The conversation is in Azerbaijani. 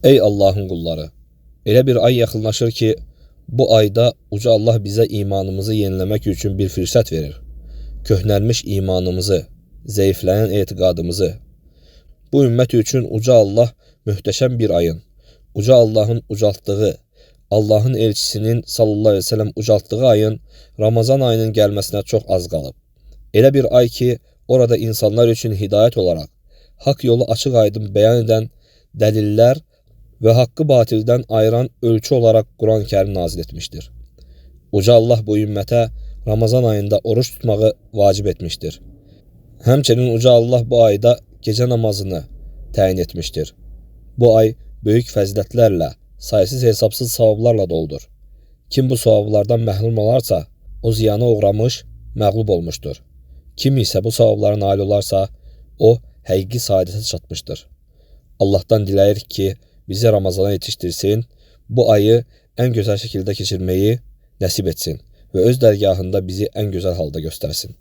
Ey Allahın qulları! Elə bir ay yaxınlaşır ki, bu ayda Uca Allah bizə imanımızı yeniləmək üçün bir fürsət verir. Köhnəlmiş imanımızı, zəifləyən etiqadımızı. Bu ümmət üçün Uca Allah möhtəşəm bir ayın, Uca Allahın ucaltdığı, Allahın elçisinin sallallahu aleyhi ve sellem ucaltdığı ayın, Ramazan ayının gəlməsinə çox az qalıb. Elə bir ay ki, orada insanlar üçün hidayət olaraq, haqq yolu açıq aydın bəyan edən dəlillər və haqqı batildən ayıran ölçü olaraq Quran-Kərim nazil etmişdir. Uca Allah bu ümmətə Ramazan ayında oruç tutmağı vacib etmişdir. Həmçinin Uca Allah bu ayda gecə namazını təyin etmişdir. Bu ay böyük fəzilətlərlə, saysız hesabsız savablarla doldur. Kim bu savablardan məhrum olarsa, o ziyana uğramış, məğlub olmuşdur. Kim isə bu savablara nail olarsa, o həqiqi saadətə çatmışdır. Allah'tan diləyir ki, bizi Ramazana yetiştirsin, bu ayı en güzel şekilde keçirmeyi nəsib etsin və öz dərgahında bizi en güzel halda göstersin.